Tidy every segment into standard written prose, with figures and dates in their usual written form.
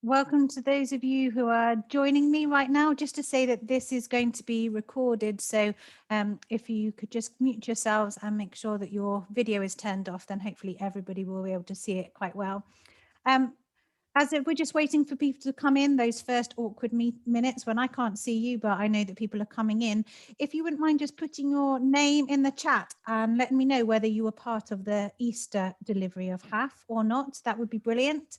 Welcome to those of you who are joining me right now. Just to say that this is going to be recorded. So if you could just mute yourselves and make sure that your video is turned off, then hopefully everybody will be able to see it quite well. As if we're just waiting for people to come in, those first awkward minutes when I can't see you, but I know that people are coming in. If you wouldn't mind just putting your name in the chat and letting me know whether you were part of the Easter delivery of HAF or not, that would be brilliant.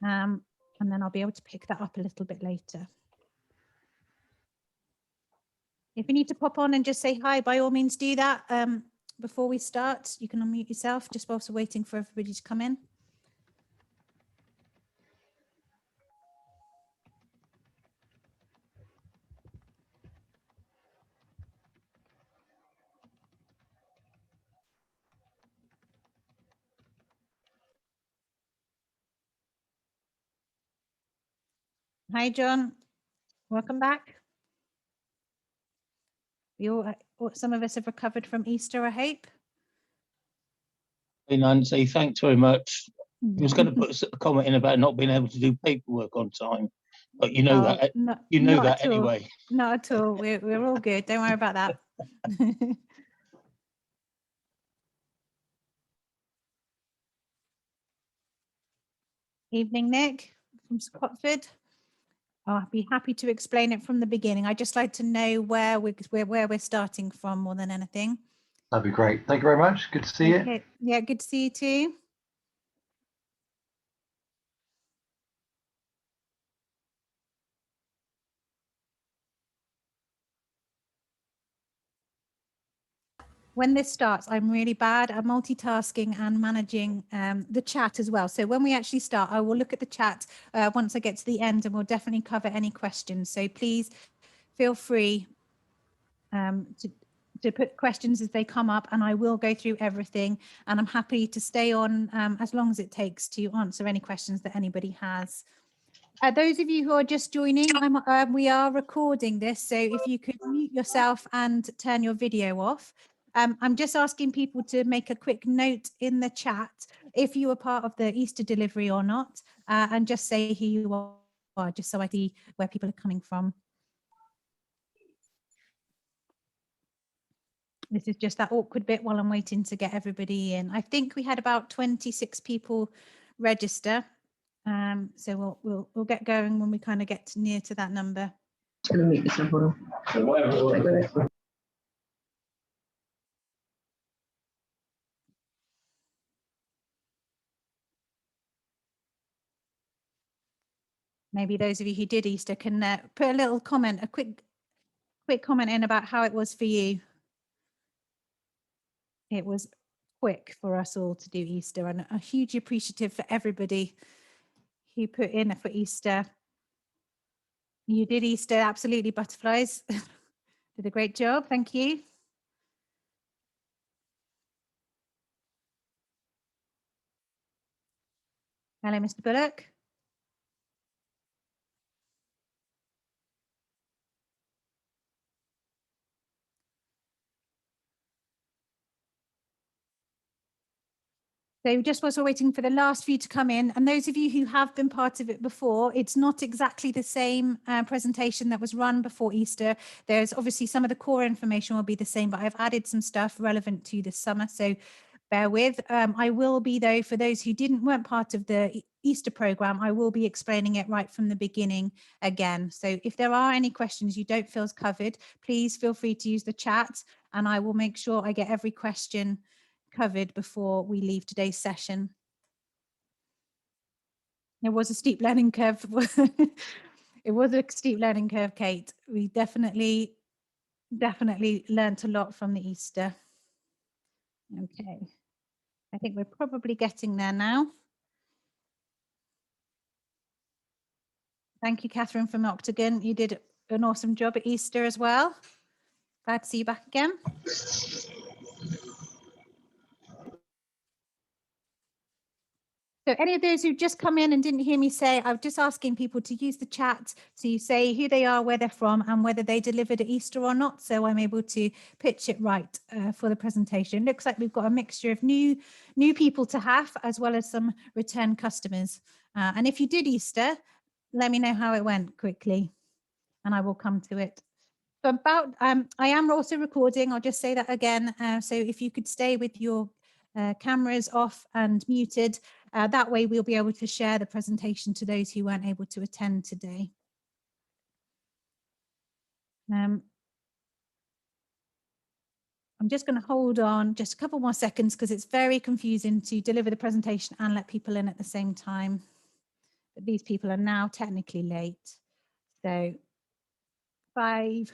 And then I'll be able to pick that up a little bit later. If you need to pop on and just say hi, by all means do that. Before we start, you can unmute yourself just whilst we're waiting for everybody to come in. Hi, John. Welcome back. Some of us have recovered from Easter, I hope. Hey, Nancy, thanks very much. I was going to put a comment in about not being able to do paperwork on time, but you know that anyway. Not at all. We're all good. Don't worry about that. Evening, Nick from Scotford. I'll be happy to explain it from the beginning. I'd just like to know where we're starting from more than anything. That'd be great. Thank you very much. Good to see you. Yeah, good to see you too. When this starts, I'm really bad at multitasking and managing the chat as well. So when we actually start, I will look at the chat once I get to the end, and we'll definitely cover any questions. So please feel free to put questions as they come up, and I will go through everything. And I'm happy to stay on as long as it takes to answer any questions that anybody has. Those of you who are just joining, we are recording this, so if you could mute yourself and turn your video off. I'm just asking people to make a quick note in the chat if you were part of the Easter delivery or not, and just say who you are, just so I see where people are coming from. This is just that awkward bit while I'm waiting to get everybody in. I think we had about 26 people register. So we'll get going when we kind of get near to that number. Just going to mute this one. Maybe those of you who did Easter can put a little comment, a quick comment in about how it was for you. It was quick for us all to do Easter, and a huge appreciative for everybody who put in for Easter. You did Easter, absolutely, butterflies. Did a great job, thank you. Hello, Mr. Bullock. So just whilst we're waiting for the last few to come in, and those of you who have been part of it before, it's not exactly the same presentation that was run before Easter. There's obviously some of the core information will be the same, but I've added some stuff relevant to this summer, so bear with. I will be, though, for those who weren't part of the Easter program, I will be explaining it right from the beginning again. So if there are any questions you don't feel is covered, please feel free to use the chat, and I will make sure I get every question covered before we leave today's session. It was a steep learning curve. It was a steep learning curve, Kate. We definitely learnt a lot from the Easter. Okay, I think we're probably getting there now. Thank you, Catherine from Octagon. You did an awesome job at Easter as well. Glad to see you back again. So any of those who just come in and didn't hear me say, I'm just asking people to use the chat to say who they are, where they're from, and whether they delivered at Easter or not. So I'm able to pitch it right for the presentation. Looks like we've got a mixture of new people to HAF, as well as some return customers. And if you did Easter, let me know how it went quickly, and I will come to it. So about, I am also recording. I'll just say that again. So if you could stay with your cameras off and muted, that way we'll be able to share the presentation to those who weren't able to attend today. I'm just going to hold on just a couple more seconds because it's very confusing to deliver the presentation and let people in at the same time. But these people are now technically late. So 5,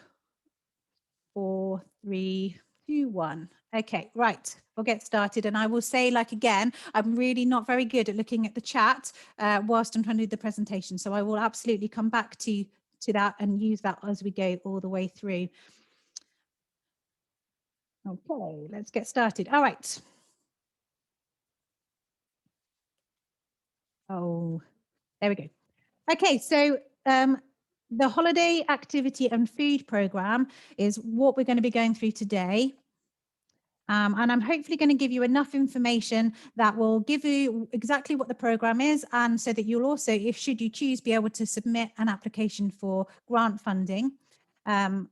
4, 3, 2, 1. Okay, right, we'll get started. And I will say, like, again, I'm really not very good at looking at the chat whilst I'm trying to do the presentation. So I will absolutely come back to that and use that as we go all the way through. Okay, let's get started. All right. Oh, there we go. Okay, so the holiday activity and food program is what we're going to be going through today. And I'm hopefully going to give you enough information that will give you exactly what the program is, and so that you'll also, if should you choose, be able to submit an application for grant funding. Grant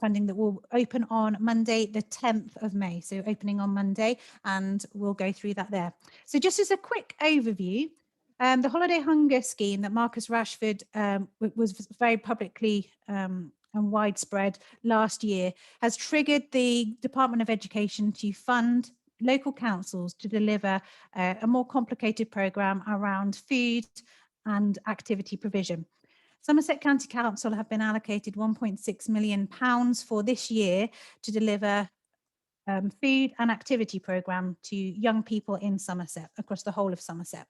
funding that will open on Monday, the 10th of May. So opening on Monday, and we'll go through that there. So just as a quick overview, the Holiday Hunger Scheme that Marcus Rashford was very publicly and widespread last year has triggered the Department of Education to fund local councils to deliver a more complicated programme around food and activity provision. Somerset County Council have been allocated £1.6 million for this year to deliver food and activity programme to young people in Somerset, across the whole of Somerset.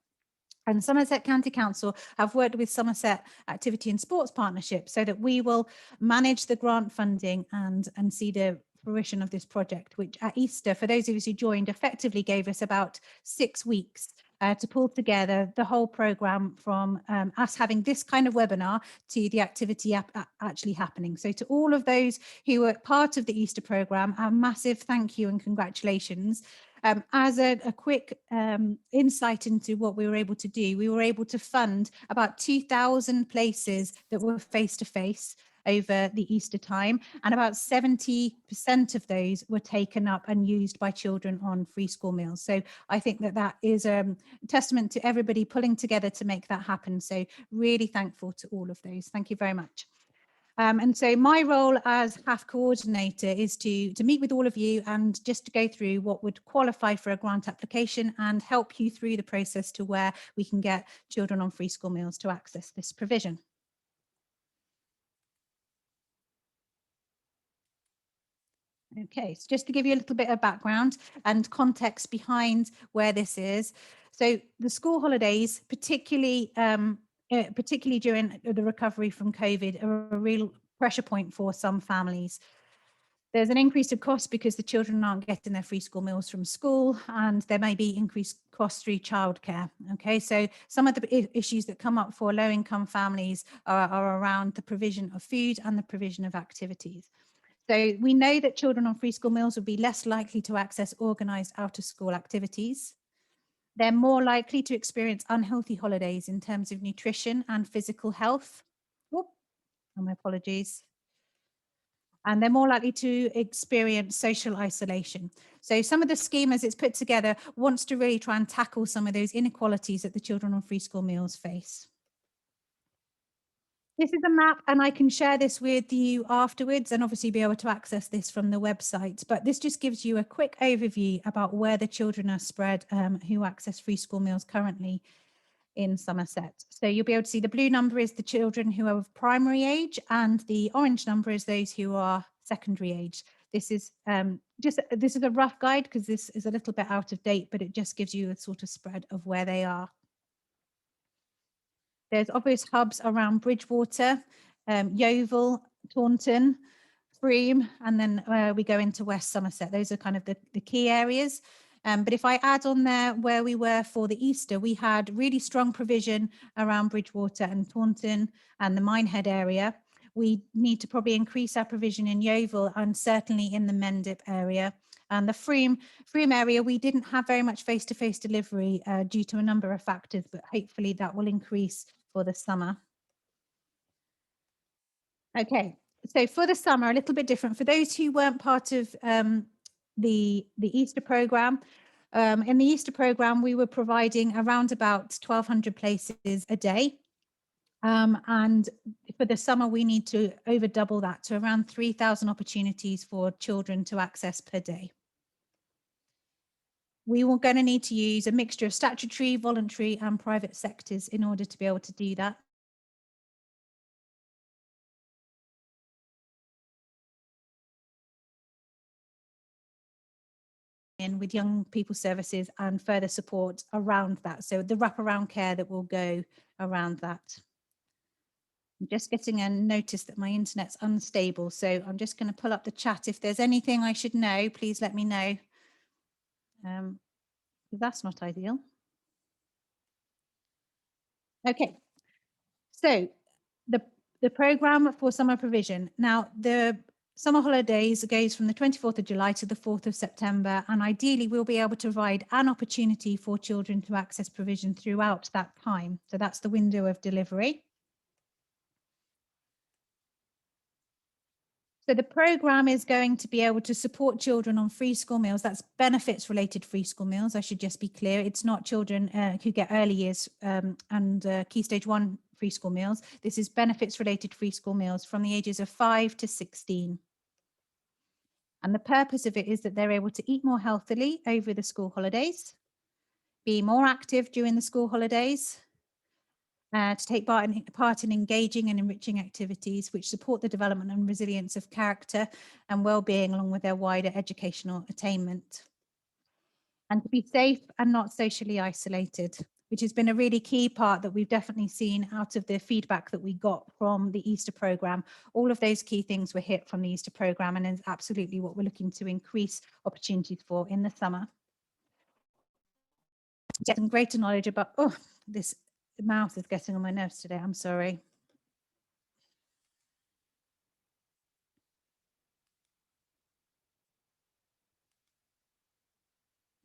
And Somerset County Council have worked with Somerset Activity and Sports Partnership so that we will manage the grant funding and see the fruition of this project, which at Easter, for those of us who joined, effectively gave us about 6 weeks to pull together the whole programme, from us having this kind of webinar to the activity actually happening. So to all of those who were part of the Easter programme, a massive thank you and congratulations. As a quick insight into what we were able to do, we were able to fund about 2,000 places that were face-to-face over the Easter time, and about 70% of those were taken up and used by children on free school meals. So I think that is a testament to everybody pulling together to make that happen. So really thankful to all of those. Thank you very much. And so my role as HAF coordinator is to meet with all of you and just to go through what would qualify for a grant application and help you through the process to where we can get children on free school meals to access this provision. Okay, so just to give you a little bit of background and context behind where this is. So the school holidays, particularly during the recovery from COVID, are a real pressure point for some families. There's an increase of cost because the children aren't getting their free school meals from school, and there may be increased costs through childcare. Okay, so some of the issues that come up for low-income families are around the provision of food and the provision of activities. So we know that children on free school meals will be less likely to access organised out-of-school activities. They're more likely to experience unhealthy holidays in terms of nutrition and physical health. Oh, my apologies. And they're more likely to experience social isolation. So some of the scheme as it's put together wants to really try and tackle some of those inequalities that the children on free school meals face. This is a map, and I can share this with you afterwards and obviously be able to access this from the website. But this just gives you a quick overview about where the children are spread who access free school meals currently in Somerset. So you'll be able to see the blue number is the children who are of primary age, and the orange number is those who are secondary age. This is this is a rough guide because this is a little bit out of date, but it just gives you a sort of spread of where they are. There's obvious hubs around Bridgewater, Yeovil, Taunton, Frome, and then we go into West Somerset. Those are kind of the key areas. But if I add on there where we were for the Easter, we had really strong provision around Bridgewater and Taunton and the Minehead area. We need to probably increase our provision in Yeovil and certainly in the Mendip area. And the Frome area, we didn't have very much face-to-face delivery due to a number of factors, but hopefully that will increase for the summer. Okay, so for the summer, a little bit different. For those who weren't part of the Easter programme, in the Easter programme, we were providing around about 1,200 places a day. And for the summer, we need to over double that to around 3,000 opportunities for children to access per day. We were going to need to use a mixture of statutory, voluntary and private sectors in order to be able to do that. With young people services and further support around that. So the wraparound care that will go around that. I'm just getting a notice that my internet's unstable. So I'm just going to pull up the chat. If there's anything I should know, please let me know. That's not ideal. Okay, so the programme for summer provision. Now, the summer holidays goes from the 24th of July to the 4th of September, and ideally we'll be able to provide an opportunity for children to access provision throughout that time. So that's the window of delivery. So the programme is going to be able to support children on free school meals. That's benefits related free school meals. I should just be clear. It's not children who get early years and Key Stage 1 free school meals. This is benefits related free school meals from the ages of 5 to 16. And the purpose of it is that they're able to eat more healthily over the school holidays, be more active during the school holidays, to take part in engaging and enriching activities which support the development and resilience of character and well-being along with their wider educational attainment. And to be safe and not socially isolated, which has been a really key part that we've definitely seen out of the feedback that we got from the Easter programme. All of those key things were hit from the Easter programme and is absolutely what we're looking to increase opportunities for in the summer. Getting greater knowledge about, this mouse is getting on my nerves today, I'm sorry.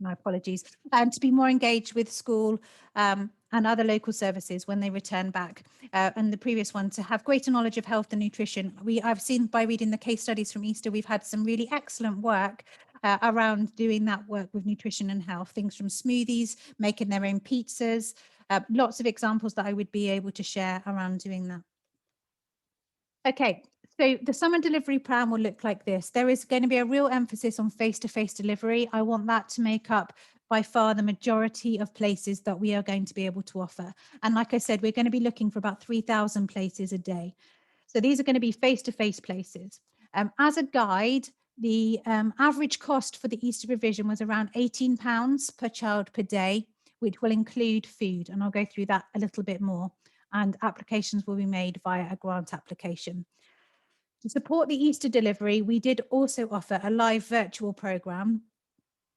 My apologies. And to be more engaged with school and other local services when they return back. And the previous one, to have greater knowledge of health and nutrition. I've seen by reading the case studies from Easter, we've had some really excellent work around doing that work with nutrition and health, things from smoothies, making their own pizzas, lots of examples that I would be able to share around doing that. Okay, so the summer delivery plan will look like this. There is going to be a real emphasis on face-to-face delivery. I want that to make up by far the majority of places that we are going to be able to offer. And like I said, we're going to be looking for about 3,000 places a day. So these are going to be face-to-face places. As a guide, the average cost for the Easter provision was around £18 per child per day, which will include food. And I'll go through that a little bit more. And applications will be made via a grant application. To support the Easter delivery, we did also offer a live virtual programme.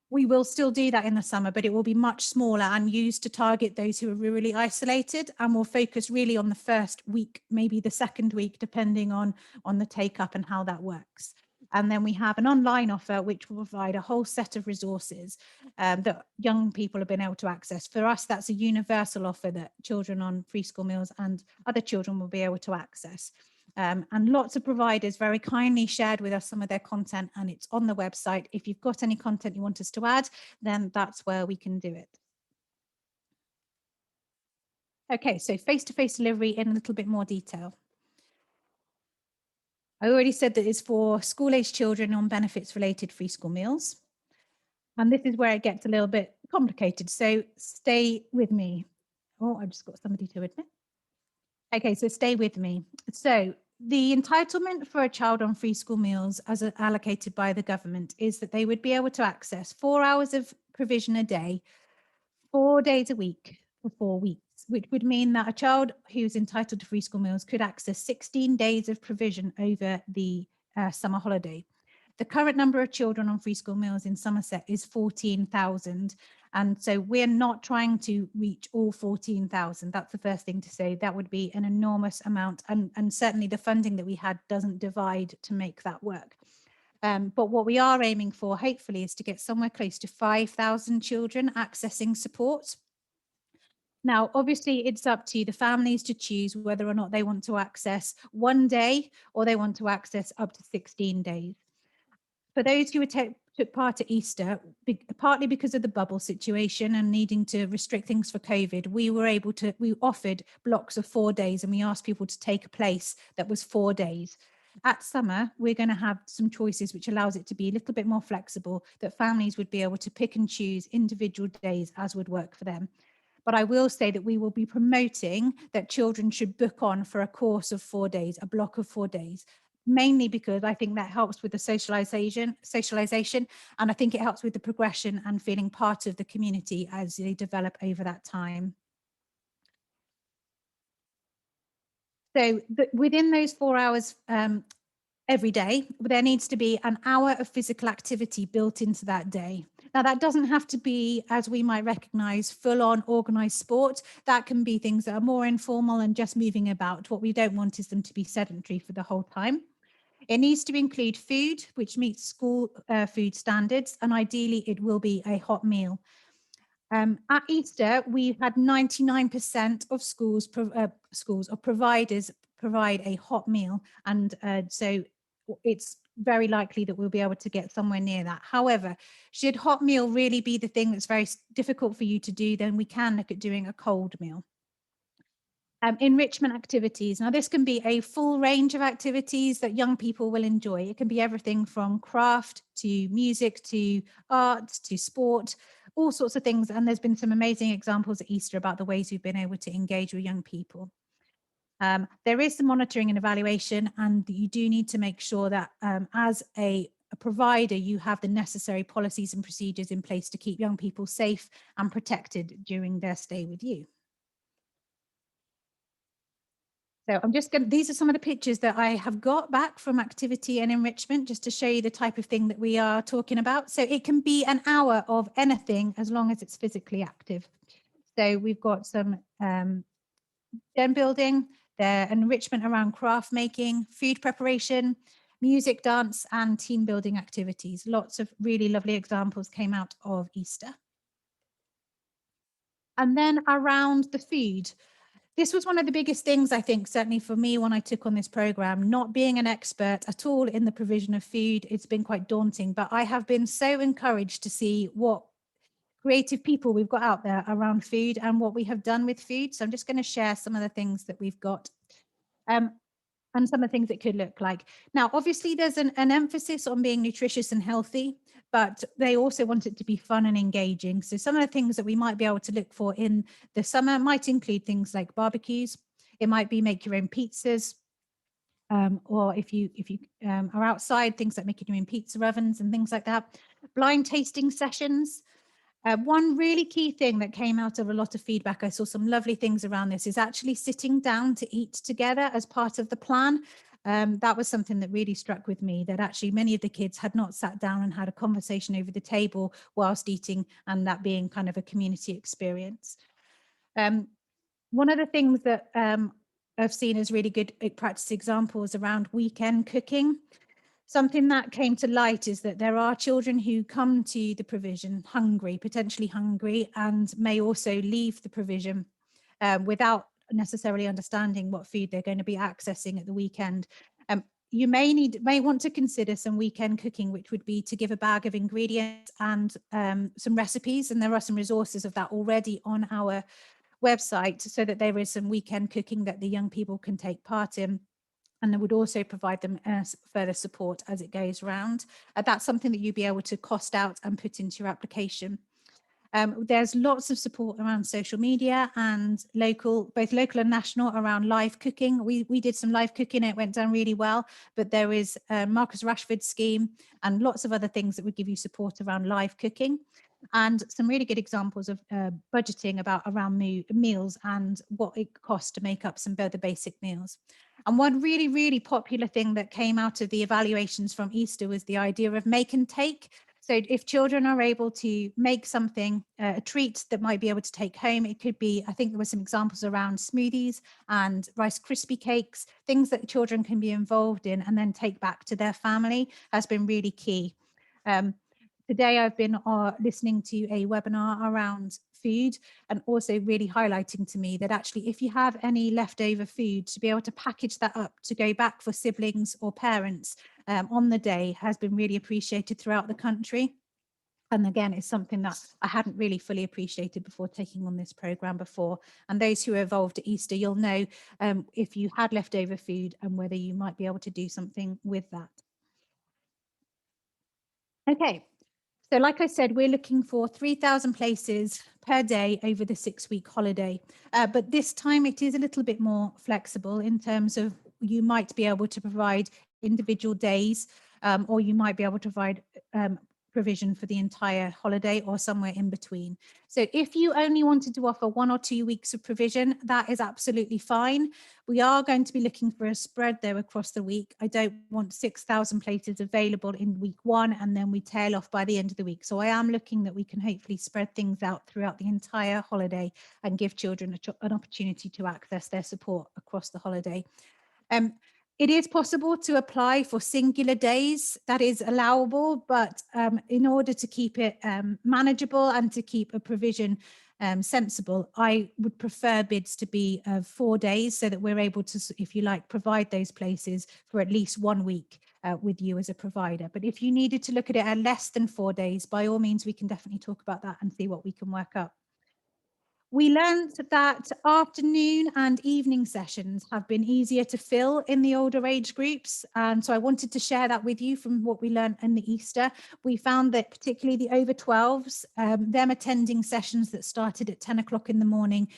We will still do that in the summer, but it will be much smaller and used to target those who are really isolated, and will focus really on the first week, maybe the second week, depending on the take up and how that works. And then we have an online offer, which will provide a whole set of resources that young people have been able to access. For us, that's a universal offer that children on free school meals and other children will be able to access. And lots of providers very kindly shared with us some of their content, and it's on the website. If you've got any content you want us to add, then that's where we can do it. Okay, so face-to-face delivery in a little bit more detail. I already said that it's for school-aged children on benefits related free school meals. And this is where it gets a little bit complicated. So stay with me. Oh, I just got somebody to admit. Okay, so stay with me. So the entitlement for a child on free school meals as allocated by the government is that they would be able to access 4 hours of provision a day, 4 days a week for 4 weeks, which would mean that a child who's entitled to free school meals could access 16 days of provision over the summer holiday. The current number of children on free school meals in Somerset is 14,000. And so we're not trying to reach all 14,000. That's the first thing to say. That would be an enormous amount. And certainly the funding that we had doesn't divide to make that work. But what we are aiming for, hopefully, is to get somewhere close to 5,000 children accessing support. Now, obviously, it's up to the families to choose whether or not they want to access 1 day or they want to access up to 16 days. For those who took part at Easter, partly because of the bubble situation and needing to restrict things for COVID, we offered blocks of 4 days, and we asked people to take a place that was 4 days. At summer, we're going to have some choices which allows it to be a little bit more flexible, that families would be able to pick and choose individual days as would work for them. But I will say that we will be promoting that children should book on for a course of 4 days, a block of 4 days, mainly because I think that helps with the socialization, and I think it helps with the progression and feeling part of the community as they develop over that time. So within those 4 hours every day, there needs to be an hour of physical activity built into that day. Now, that doesn't have to be, as we might recognize, full-on organized sport. That can be things that are more informal and just moving about. What we don't want is them to be sedentary for the whole time. It needs to include food, which meets school food standards, and ideally it will be a hot meal. At Easter, we had 99% of schools or providers provide a hot meal, and so it's very likely that we'll be able to get somewhere near that. However, should hot meal really be the thing that's very difficult for you to do, then we can look at doing a cold meal. Enrichment activities. Now, this can be a full range of activities that young people will enjoy. It can be everything from craft to music to art to sport, all sorts of things. And there's been some amazing examples at Easter about the ways we've been able to engage with young people. There is some monitoring and evaluation, and you do need to make sure that as a provider, you have the necessary policies and procedures in place to keep young people safe and protected during their stay with you. So I'm just going to, these are some of the pictures that I have got back from activity and enrichment, just to show you the type of thing that we are talking about. So it can be an hour of anything as long as it's physically active. So we've got some den building, the enrichment around craft making, food preparation, music, dance, and team building activities. Lots of really lovely examples came out of Easter. And then around the food, this was one of the biggest things, I think, certainly for me when I took on this program, not being an expert at all in the provision of food. It's been quite daunting, but I have been so encouraged to see what creative people we've got out there around food and what we have done with food. So I'm just going to share some of the things that we've got and some of the things it could look like. Now, obviously, there's an emphasis on being nutritious and healthy, but they also want it to be fun and engaging. So some of the things that we might be able to look for in the summer might include things like barbecues. It might be make your own pizzas, or if you are outside, things like making your own pizza ovens and things like that. Blind tasting sessions. One really key thing that came out of a lot of feedback, I saw some lovely things around this, is actually sitting down to eat together as part of the plan. That was something that really struck with me, that actually many of the kids had not sat down and had a conversation over the table whilst eating, and that being kind of a community experience. One of the things that I've seen as really good practice examples around weekend cooking. Something that came to light is that there are children who come to the provision hungry, potentially hungry, and may also leave the provision without necessarily understanding what food they're going to be accessing at the weekend. You may want to consider some weekend cooking, which would be to give a bag of ingredients and some recipes, and there are some resources of that already on our website, so that there is some weekend cooking that the young people can take part in. And it would also provide them further support as it goes around. That's something that you'd be able to cost out and put into your application. There's lots of support around social media and both local and national, around live cooking. We did some live cooking, it went down really well, but there is a Marcus Rashford scheme and lots of other things that would give you support around live cooking. And some really good examples of budgeting around meals and what it costs to make up some of the basic meals. And one really, really popular thing that came out of the evaluations from Easter was the idea of make and take. So if children are able to make something, a treat that might be able to take home, it could be, I think there were some examples around smoothies and Rice Krispie cakes, things that children can be involved in and then take back to their family has been really key. Today I've been listening to a webinar around food and also really highlighting to me that actually if you have any leftover food, to be able to package that up to go back for siblings or parents on the day has been really appreciated throughout the country. And again, it's something that I hadn't really fully appreciated before taking on this program before. And those who are involved at Easter, you'll know if you had leftover food and whether you might be able to do something with that. Okay. So like I said, we're looking for 3,000 places per day over the 6-week holiday. But this time it is a little bit more flexible in terms of you might be able to provide individual days or you might be able to provide provision for the entire holiday or somewhere in between. So if you only wanted to offer 1 or 2 weeks of provision, that is absolutely fine. We are going to be looking for a spread though across the week. I don't want 6,000 places available in week 1 and then we tail off by the end of the week. So I am looking that we can hopefully spread things out throughout the entire holiday and give children an opportunity to access their support across the holiday. It is possible to apply for singular days, that is allowable, but in order to keep it manageable and to keep a provision sensible, I would prefer bids to be 4 days so that we're able to, if you like, provide those places for at least 1 week with you as a provider. But if you needed to look at it at less than 4 days, by all means, we can definitely talk about that and see what we can work up. We learned that afternoon and evening sessions have been easier to fill in the older age groups. And so I wanted to share that with you from what we learned in the Easter. We found that particularly the over 12s, them attending sessions that started at 10 o'clock in the morning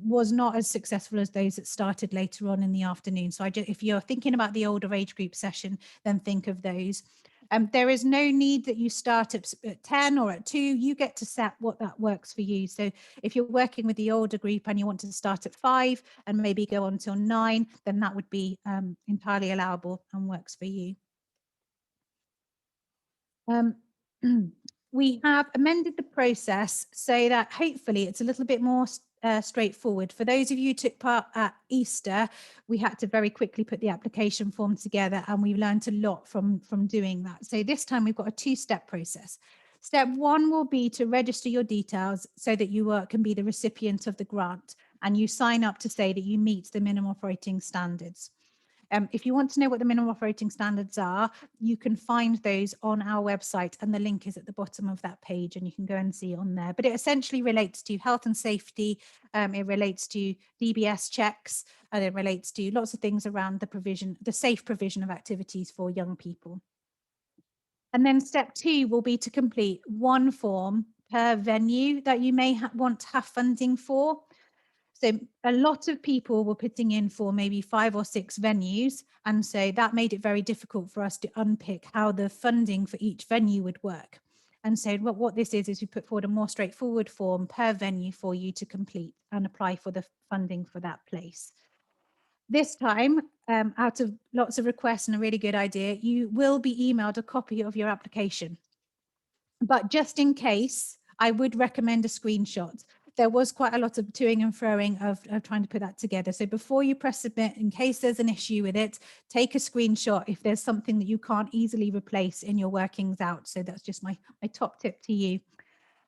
was not as successful as those that started later on in the afternoon. So if you're thinking about the older age group session, then think of those. There is no need that you start at 10 or at 2. You get to set what that works for you. So if you're working with the older group and you want to start at 5 and maybe go on till 9, then that would be entirely allowable and works for you. We have amended the process so that hopefully it's a little bit more straightforward. For those of you who took part at Easter, we had to very quickly put the application form together and we learned a lot from doing that. So this time we've got a 2-step process. Step 1 will be to register your details so that you can be the recipient of the grant and you sign up to say that you meet the minimum operating standards. If you want to know what the minimum operating standards are, you can find those on our website and the link is at the bottom of that page and you can go and see on there. But it essentially relates to health and safety, it relates to DBS checks, and it relates to lots of things around the safe provision of activities for young people. And then step 2 will be to complete 1 form per venue that you may want to have funding for. So a lot of people were putting in for maybe 5 or 6 venues. And so that made it very difficult for us to unpick how the funding for each venue would work. And so what this is we put forward a more straightforward form per venue for you to complete and apply for the funding for that place. This time, out of lots of requests and a really good idea, you will be emailed a copy of your application. But just in case, I would recommend a screenshot. There was quite a lot of toing and froing of trying to put that together. So before you press submit, in case there's an issue with it, take a screenshot if there's something that you can't easily replace in your workings out. So that's just my top tip to you.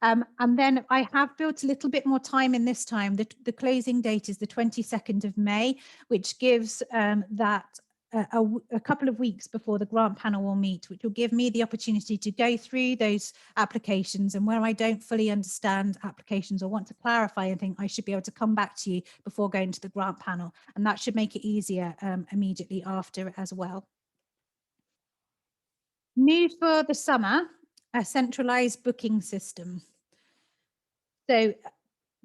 And then I have built a little bit more time in this time. The closing date is the 22nd of May, which gives that a couple of weeks before the grant panel will meet, which will give me the opportunity to go through those applications, and where I don't fully understand applications or want to clarify anything, I should be able to come back to you before going to the grant panel, and that should make it easier immediately after as well. New for the summer, a centralised booking system. So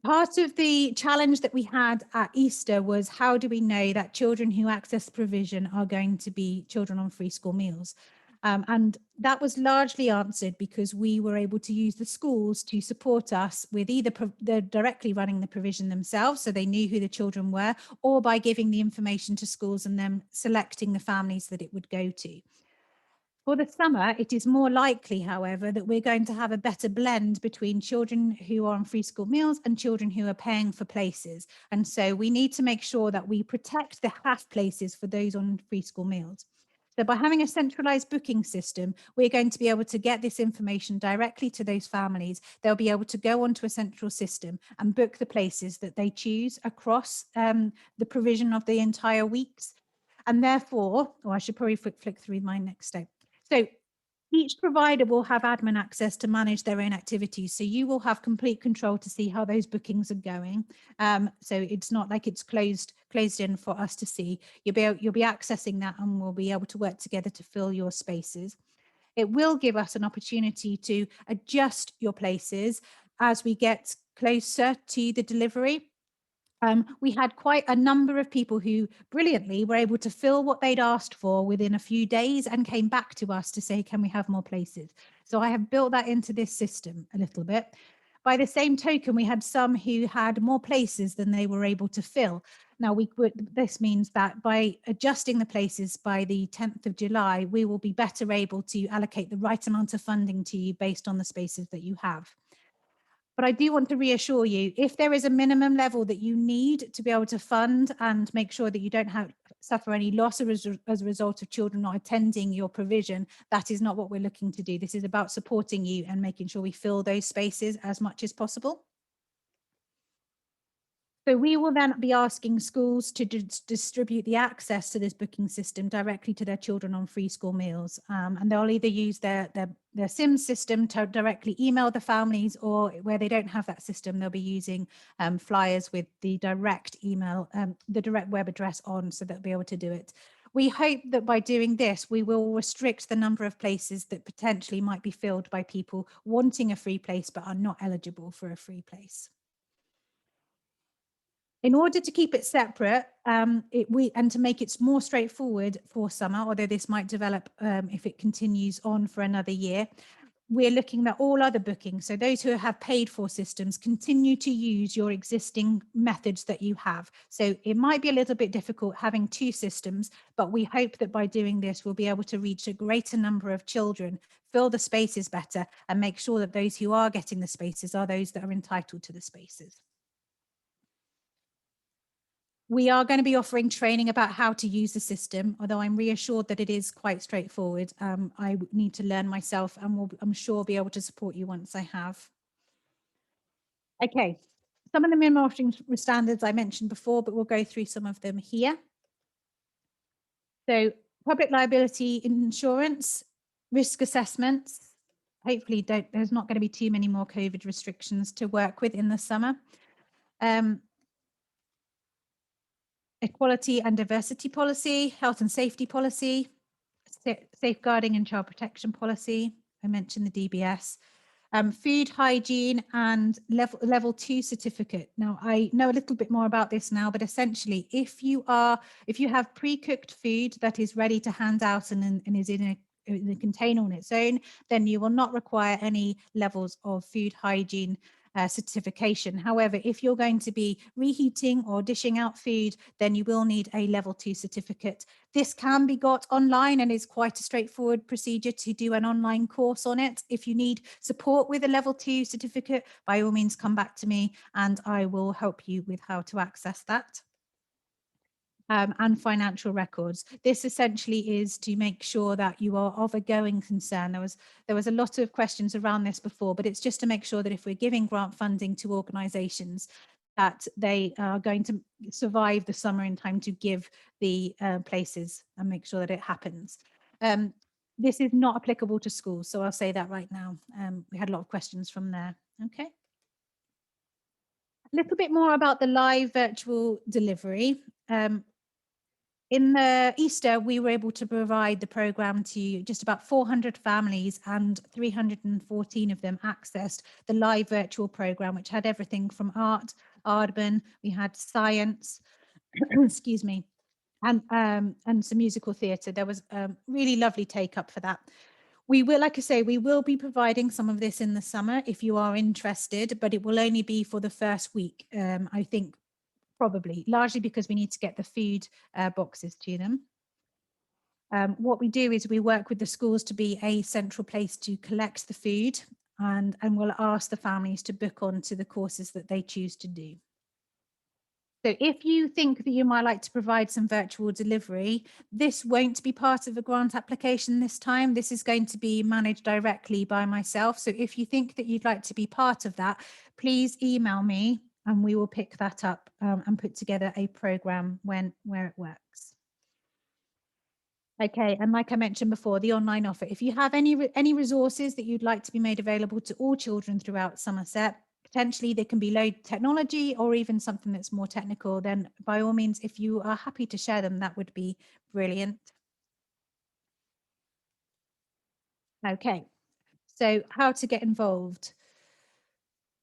part of the challenge that we had at Easter was how do we know that children who access provision are going to be children on free school meals? And that was largely answered because we were able to use the schools to support us with either they're directly running the provision themselves, so they knew who the children were, or by giving the information to schools and them selecting the families that it would go to. For the summer, it is more likely, however, that we're going to have a better blend between children who are on free school meals and children who are paying for places. And so we need to make sure that we protect the HAF places for those on free school meals. So by having a centralised booking system, we're going to be able to get this information directly to those families. They'll be able to go onto a central system and book the places that they choose across the provision of the entire weeks. And therefore, or I should probably flick through my next step. So each provider will have admin access to manage their own activities. So you will have complete control to see how those bookings are going. So it's not like it's closed in for us to see. You'll be accessing that, and we'll be able to work together to fill your spaces. It will give us an opportunity to adjust your places as we get closer to the delivery. We had quite a number of people who brilliantly were able to fill what they'd asked for within a few days and came back to us to say, can we have more places? So I have built that into this system a little bit. By the same token, we had some who had more places than they were able to fill. Now, this means that by adjusting the places by the 10th of July, we will be better able to allocate the right amount of funding to you based on the spaces that you have. But I do want to reassure you, if there is a minimum level that you need to be able to fund and make sure that you don't suffer any loss as a result of children not attending your provision, that is not what we're looking to do. This is about supporting you and making sure we fill those spaces as much as possible. So we will then be asking schools to distribute the access to this booking system directly to their children on free school meals. And they'll either use their SIM system to directly email the families, or where they don't have that system, they'll be using flyers with the direct email, the direct web address on, so they'll be able to do it. We hope that by doing this, we will restrict the number of places that potentially might be filled by people wanting a free place but are not eligible for a free place. In order to keep it separate and to make it more straightforward for summer, although this might develop if it continues on for another year, we're looking at all other bookings. So those who have paid for systems continue to use your existing methods that you have. So it might be a little bit difficult having two systems, but we hope that by doing this, we'll be able to reach a greater number of children, fill the spaces better, and make sure that those who are getting the spaces are those that are entitled to the spaces. We are going to be offering training about how to use the system, although I'm reassured that it is quite straightforward. I need to learn myself, and I'm sure be able to support you once I have. Okay, some of the minimum operating standards I mentioned before, but we'll go through some of them here. So public liability insurance, risk assessments. Hopefully there's not going to be too many more COVID restrictions to work with in the summer. Equality and diversity policy, health and safety policy, safeguarding and child protection policy. I mentioned the DBS, food hygiene and level 2 certificate. Now, I know a little bit more about this now, but essentially, if you have pre-cooked food that is ready to hand out and is in a container on its own, then you will not require any levels of food hygiene certification. However, if you're going to be reheating or dishing out food, then you will need a level 2 certificate. This can be got online and is quite a straightforward procedure to do an online course on it. If you need support with a level 2 certificate, by all means, come back to me and I will help you with how to access that. And financial records. This essentially is to make sure that you are of a going concern. There was a lot of questions around this before, but it's just to make sure that if we're giving grant funding to organisations, that they are going to survive the summer in time to give the places and make sure that it happens. This is not applicable to schools, so I'll say that right now. We had a lot of questions from there. Okay. A little bit more about the live virtual delivery. In the Easter, we were able to provide the programme to just about 400 families, and 314 of them accessed the live virtual programme, which had everything from art, Aardman, we had science, excuse me, and some musical theatre. There was really lovely take up for that. We will, like I say, we will be providing some of this in the summer if you are interested, but it will only be for the first week, I think, probably, largely because we need to get the food boxes to them. What we do is we work with the schools to be a central place to collect the food, and we'll ask the families to book on to the courses that they choose to do. So if you think that you might like to provide some virtual delivery, this won't be part of a grant application this time. This is going to be managed directly by myself. So if you think that you'd like to be part of that, please email me and we will pick that up and put together a program where it works. Okay, and like I mentioned before, the online offer. If you have any resources that you'd like to be made available to all children throughout Somerset, potentially they can be low technology or even something that's more technical, then by all means, if you are happy to share them, that would be brilliant. Okay, so how to get involved.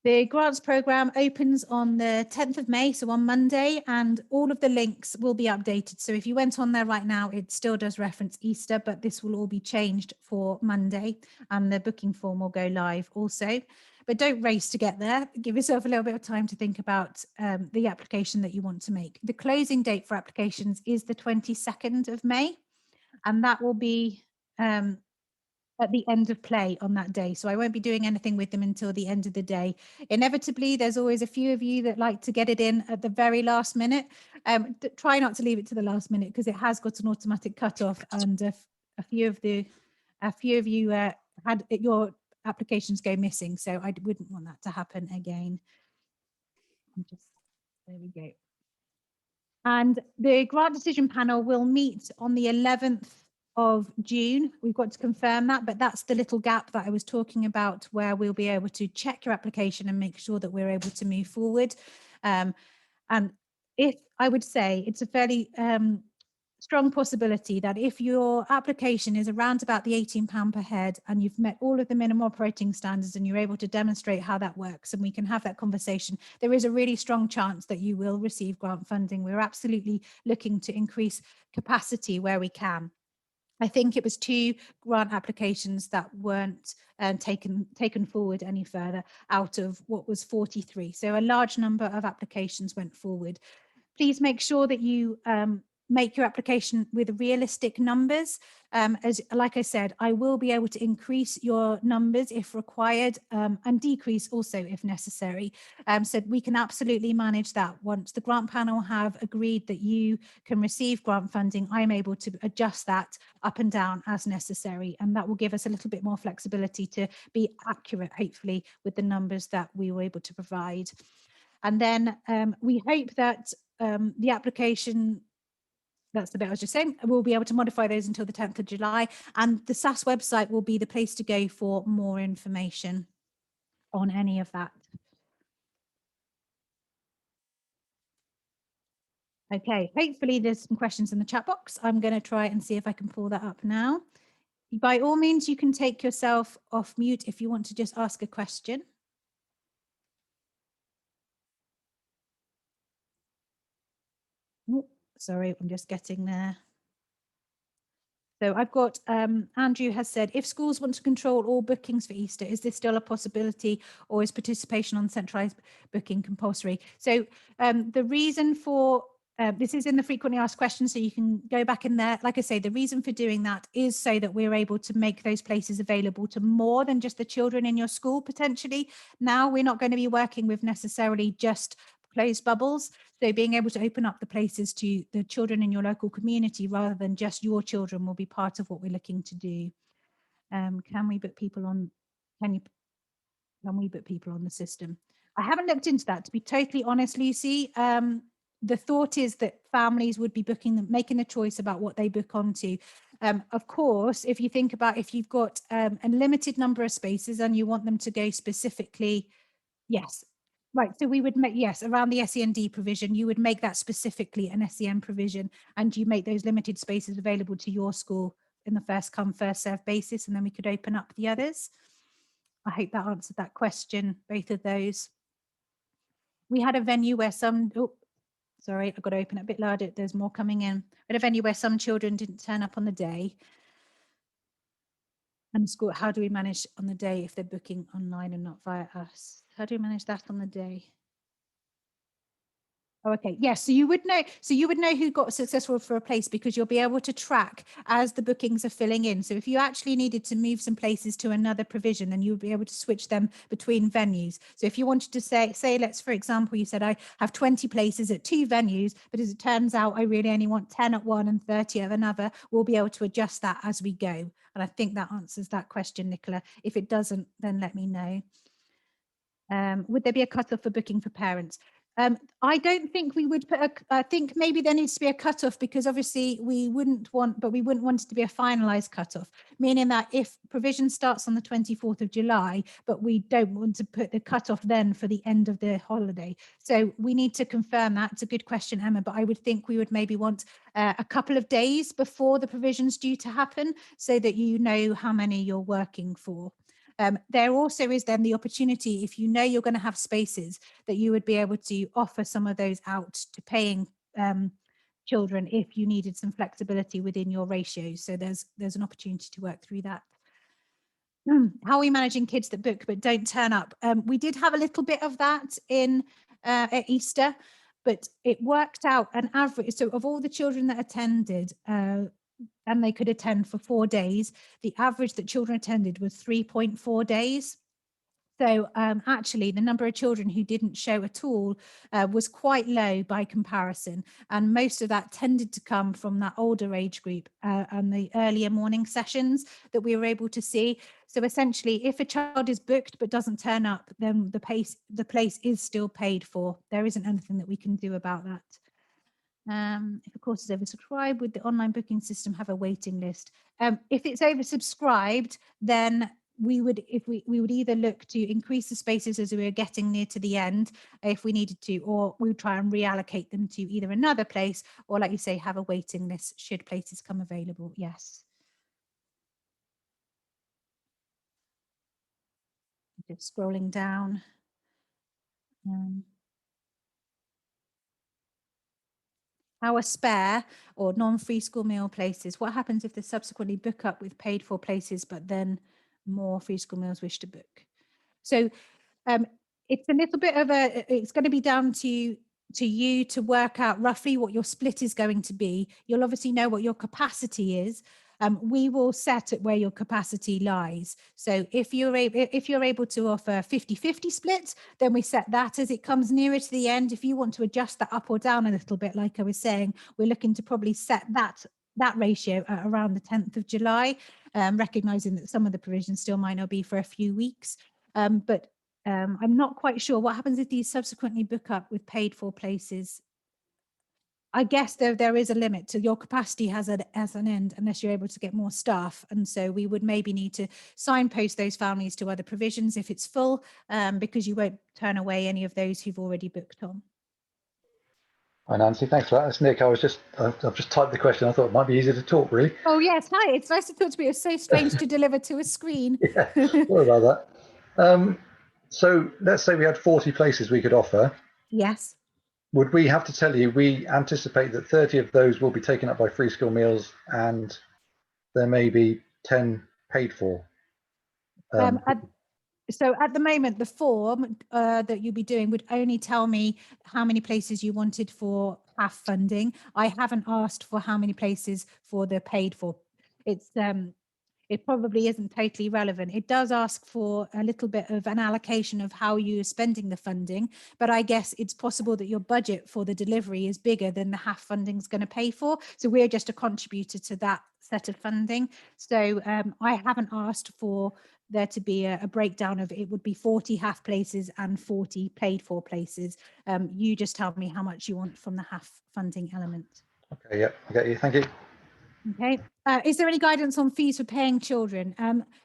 The grants program opens on the 10th of May, so on Monday, and all of the links will be updated. So if you went on there right now, it still does reference Easter, but this will all be changed for Monday, and the booking form will go live also. But don't race to get there. Give yourself a little bit of time to think about the application that you want to make. The closing date for applications is the 22nd of May, and that will be at the end of play on that day. So I won't be doing anything with them until the end of the day. Inevitably, there's always a few of you that like to get it in at the very last minute. Try not to leave it to the last minute because it has got an automatic cutoff, and a few of you had your applications go missing. So I wouldn't want that to happen again. There we go. And the grant decision panel will meet on the 11th of June. We've got to confirm that, but that's the little gap that I was talking about where we'll be able to check your application and make sure that we're able to move forward. And if I would say it's a fairly strong possibility that if your application is around about the £18 per head and you've met all of the minimum operating standards and you're able to demonstrate how that works and we can have that conversation, there is a really strong chance that you will receive grant funding. We're absolutely looking to increase capacity where we can. I think it was 2 grant applications that weren't taken forward any further out of what was 43. So a large number of applications went forward. Please make sure that you make your application with realistic numbers. As like I said, I will be able to increase your numbers if required and decrease also if necessary. So we can absolutely manage that. Once the grant panel have agreed that you can receive grant funding, I'm able to adjust that up and down as necessary. And that will give us a little bit more flexibility to be accurate, hopefully, with the numbers that we were able to provide. And then we hope that the application, that's the bit I was just saying, we'll be able to modify those until the 10th of July. And the SAS website will be the place to go for more information on any of that. Okay, hopefully there's some questions in the chat box. I'm going to try and see if I can pull that up now. By all means, you can take yourself off mute if you want to just ask a question. Oh, sorry, I'm just getting there. So I've got Andrew has said, if schools want to control all bookings for Easter, is this still a possibility, or is participation on centralised booking compulsory? So the reason for this is in the frequently asked questions, so you can go back in there. Like I say, the reason for doing that is so that we're able to make those places available to more than just the children in your school potentially. Now we're not going to be working with necessarily just closed bubbles. So being able to open up the places to the children in your local community rather than just your children will be part of what we're looking to do. Can we book people on? Can we put people on the system? I haven't looked into that, to be totally honest, Lucy. The thought is that families would be booking them, making a choice about what they book onto. Of course, if you think about if you've got a limited number of spaces and you want them to go specifically, yes. Right, so we would make, yes, around the SEND provision, you would make that specifically an SEN provision, and you make those limited spaces available to your school in the first come, first served basis, and then we could open up the others. I hope that answered that question, both of those. We had a venue where some, Sorry, I've got to open it a bit louder. There's more coming in. At a venue where some children didn't turn up on the day, and school, how do we manage on the day if they're booking online and not via us? How do we manage that on the day? Oh, okay. Yes. So you would know. So you would know who got successful for a place because you'll be able to track as the bookings are filling in. So if you actually needed to move some places to another provision, then you would be able to switch them between venues. So if you wanted to say, let's, for example, you said I have 20 places at 2 venues, but as it turns out, I really only want 10 at one and 30 at another. We'll be able to adjust that as we go. And I think that answers that question, Nicola. If it doesn't, then let me know. Would there be a cutoff for booking for parents? I don't think we would put I think maybe there needs to be a cutoff because obviously we wouldn't want it to be a finalised cutoff, meaning that if provision starts on the 24th of July, but we don't want to put the cutoff then for the end of the holiday. So we need to confirm that. It's a good question, Emma, but I would think we would maybe want a couple of days before the provision's due to happen so that you know how many you're working for. There also is then the opportunity, if you know you're going to have spaces, that you would be able to offer some of those out to paying children if you needed some flexibility within your ratios. So there's an opportunity to work through that. How are we managing kids that book but don't turn up? We did have a little bit of that in at Easter, but it worked out an average. So of all the children that attended, and they could attend for 4 days, the average that children attended was 3.4 days. So actually, the number of children who didn't show at all was quite low by comparison. And most of that tended to come from that older age group and the earlier morning sessions that we were able to see. So essentially, if a child is booked but doesn't turn up, then the place is still paid for. There isn't anything that we can do about that. If a course is oversubscribed, would the online booking system have a waiting list? If it's oversubscribed, then we would either look to increase the spaces as we were getting near to the end if we needed to, or we would try and reallocate them to either another place or, like you say, have a waiting list should places come available. Yes. Just scrolling down. Our spare or non-free school meal places, what happens if they subsequently book up with paid for places, but then more free school meals wish to book? So it's a little bit of it's going to be down to you to work out roughly what your split is going to be. You'll obviously know what your capacity is. We will set it where your capacity lies. So if you're able to offer 50-50 split, then we set that as it comes nearer to the end. If you want to adjust that up or down a little bit, like I was saying, we're looking to probably set that ratio at around the 10th of July, recognizing that some of the provisions still might not be for a few weeks. But I'm not quite sure what happens if these subsequently book up with paid for places. I guess there is a limit to your capacity has an end unless you're able to get more staff. And so we would maybe need to signpost those families to other provisions if it's full, because you won't turn away any of those who've already booked on. Hi, Nancy. Thanks for that. That's Nick. I've just typed the question. I thought it might be easier to talk, really. Oh, yes. Hi. It's nice to talk to me. It's so strange to deliver to a screen. Yeah, sorry about that. So let's say we had 40 places we could offer. Yes. Would we have to tell you, we anticipate that 30 of those will be taken up by free school meals and there may be 10 paid for? So at the moment, the form that you'll be doing would only tell me how many places you wanted for HAF funding. I haven't asked for how many places for the paid for. It probably isn't totally relevant. It does ask for a little bit of an allocation of how you're spending the funding, but I guess it's possible that your budget for the delivery is bigger than the HAF funding is going to pay for. So we're just a contributor to that set of funding. So I haven't asked for there to be a breakdown of it would be 40 HAF places and 40 paid for places. You just tell me how much you want from the HAF funding element. Okay, yeah, I get you. Thank you. Okay. Is there any guidance on fees for paying children?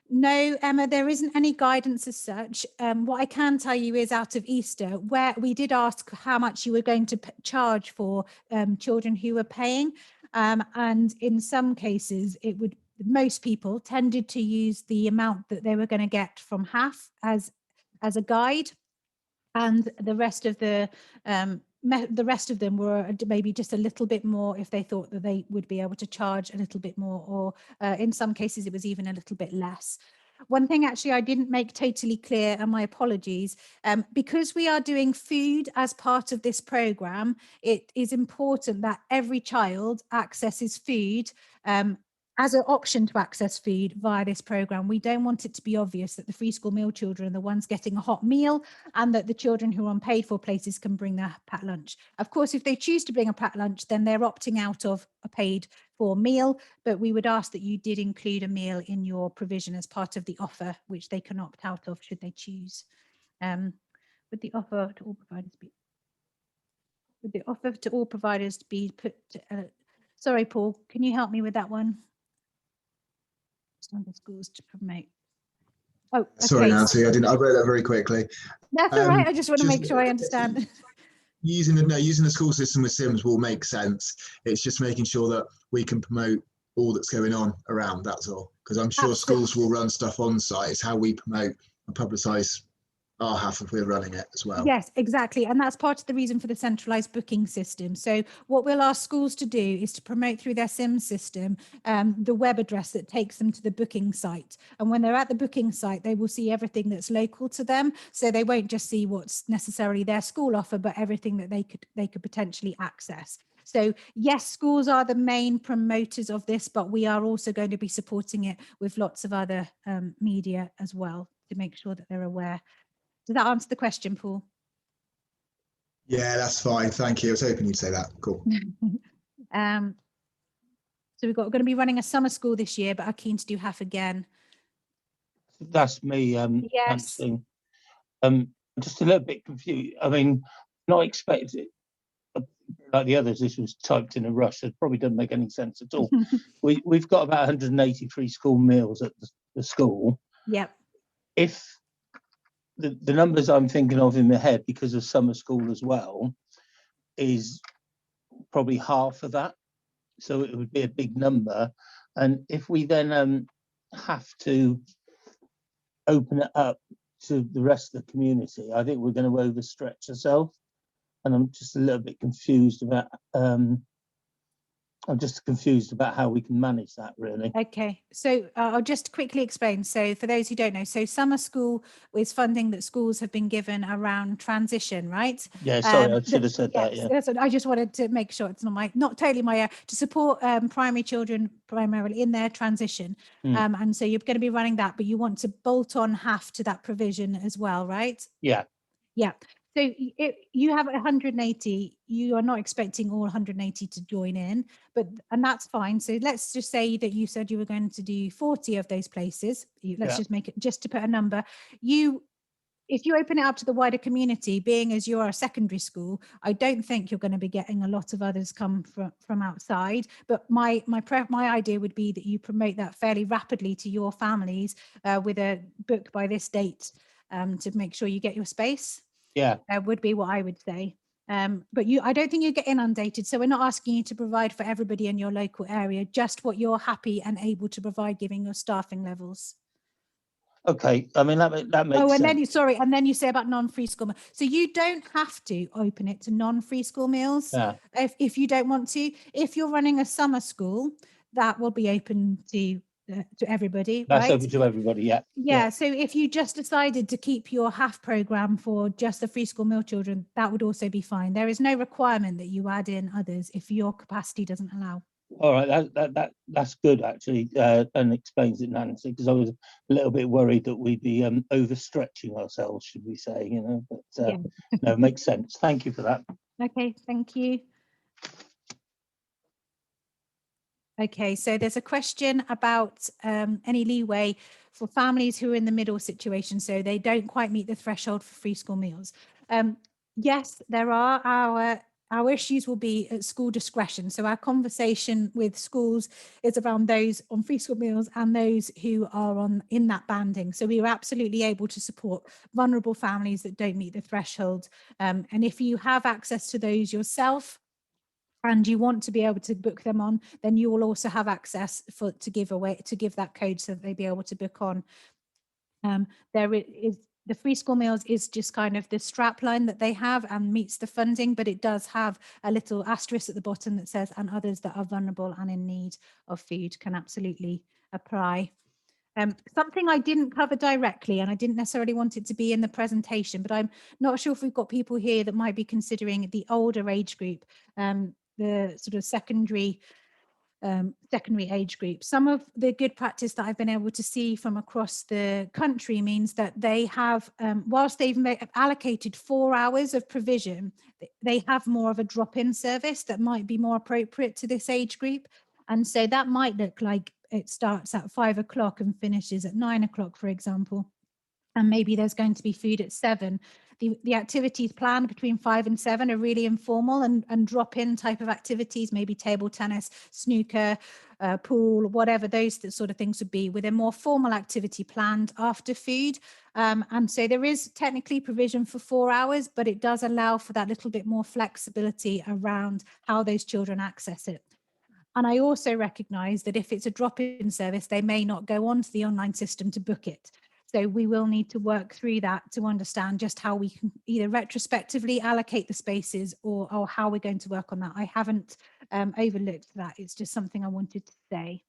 No, Emma, there isn't any guidance as such. What I can tell you is out of Easter, where we did ask how much you were going to charge for children who were paying. And in some cases, most people tended to use the amount that they were going to get from HAF as a guide. And the rest of the the rest of them were maybe just a little bit more if they thought that they would be able to charge a little bit more, or in some cases it was even a little bit less. One thing actually I didn't make totally clear, and my apologies, because we are doing food as part of this program, it is important that every child accesses food as an option to access food via this program. We don't want it to be obvious that the free school meal children are the ones getting a hot meal, and that the children who are on paid for places can bring their packed lunch. Of course, if they choose to bring a packed lunch, then they're opting out of a paid for meal, but we would ask that you did include a meal in your provision as part of the offer, which they can opt out of should they choose. Would the offer to all providers be? Would the offer to all providers be put? Sorry, Paul, can you help me with that one? On the schools to promote. Oh, okay. Sorry, Nancy, I read that very quickly. That's all right. I just want to make sure I understand. Using the school system with Sims will make sense. It's just making sure that we can promote all that's going on around. That's all. Because I'm sure schools will run stuff on site. It's how we promote and publicise our HAF if we're running it as well. Yes, exactly. And that's part of the reason for the centralised booking system. So what we'll ask schools to do is to promote through their SIM system the web address that takes them to the booking site. And when they're at the booking site, they will see everything that's local to them. So they won't just see what's necessarily their school offer, but everything that they could potentially access. So yes, schools are the main promoters of this, but we are also going to be supporting it with lots of other media as well to make sure that they're aware. Does that answer the question, Paul? Yeah, that's fine. Thank you. I was hoping you'd say that. Cool. So we're going to be running a summer school this year, but are keen to do HAF again. That's me. Yes. Just a little bit confused. I mean, not expected. Like the others, this was typed in a rush. So it probably doesn't make any sense at all. We've got about 183 school meals at the school. Yep. If the numbers I'm thinking of in my head, because of summer school as well, is probably half of that. So it would be a big number. And if we then have to open it up to the rest of the community, I think we're going to overstretch ourselves. And I'm just a little bit confused about how we can manage that, really. Okay, so I'll just quickly explain. So for those who don't know, so summer school is funding that schools have been given around transition, right? Yeah, sorry, I should have said that. Yeah, I just wanted to make sure it's not totally my to support primary children primarily in their transition. And so you're going to be running that, but you want to bolt on HAF to that provision as well, right? Yeah. Yeah. So if you have 180, you are not expecting all 180 to join in, and that's fine. So let's just say that you said you were going to do 40 of those places. Let's just make it, just to put a number. If you open it up to the wider community, being as you are a secondary school, I don't think you're going to be getting a lot of others come from outside. But my idea would be that you promote that fairly rapidly to your families with a book by this date to make sure you get your space. Yeah, would be what I would say. But I don't think you get inundated. So we're not asking you to provide for everybody in your local area, just what you're happy and able to provide, given your staffing levels. Okay, I mean that makes sense. And then you say about non-free school meals. So you don't have to open it to non-free school meals if you don't want to. If you're running a summer school, that will be open to everybody. That's right? open to everybody. Yeah. So if you just decided to keep your HAF program for just the free school meal children, that would also be fine. There is no requirement that you add in others if your capacity doesn't allow. All right, that's good actually, and explains it, Nancy, because I was a little bit worried that we'd be overstretching ourselves, should we say, but no, it makes sense. Thank you for that. Okay, thank you. Okay, so there's a question about any leeway for families who are in the middle situation, so they don't quite meet the threshold for free school meals. Yes, there are. Our issues will be at school discretion. So our conversation with schools is around those on free school meals and those who are in that banding. So we are absolutely able to support vulnerable families that don't meet the threshold. And if you have access to those yourself, and you want to be able to book them on, then you will also have access to give that code so that they'll be able to book on. There is The free school meals is just kind of the strap line that they have and meets the funding, but it does have a little asterisk at the bottom that says, and others that are vulnerable and in need of food can absolutely apply. Something I didn't cover directly, and I didn't necessarily want it to be in the presentation, but I'm not sure if we've got people here that might be considering the older age group, the sort of secondary age group. Some of the good practice that I've been able to see from across the country means that they have, whilst they've allocated 4 hours of provision, they have more of a drop-in service that might be more appropriate to this age group. And so that might look like it starts at 5 o'clock and finishes at 9 o'clock, for example. And maybe there's going to be food at 7. The activities planned between 5 and 7 are really informal and drop-in type of activities, maybe table tennis, snooker, pool, whatever those sort of things would be, with a more formal activity planned after food. And so there is technically provision for 4 hours, but it does allow for that little bit more flexibility around how those children access it. And I also recognise that if it's a drop-in service, they may not go onto the online system to book it. So we will need to work through that to understand just how we can either retrospectively allocate the spaces or how we're going to work on that. I haven't overlooked that. It's just something I wanted to say.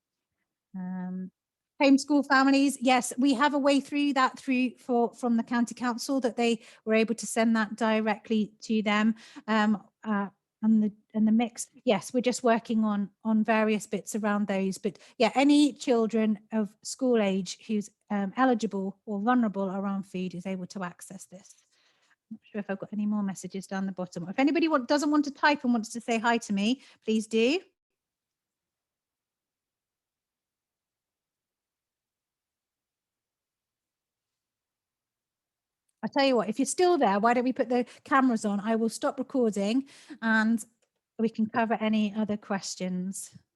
Homeschool families, yes, we have a way through that from the County Council that they were able to send that directly to them. And the mix, yes, we're just working on various bits around those, but yeah, any children of school age who's eligible or vulnerable around food is able to access this. I'm not sure if I've got any more messages down the bottom. If anybody doesn't want to type and wants to say hi to me, please do. I'll tell you what, if you're still there, why don't we put the cameras on? I will stop recording and we can cover any other questions.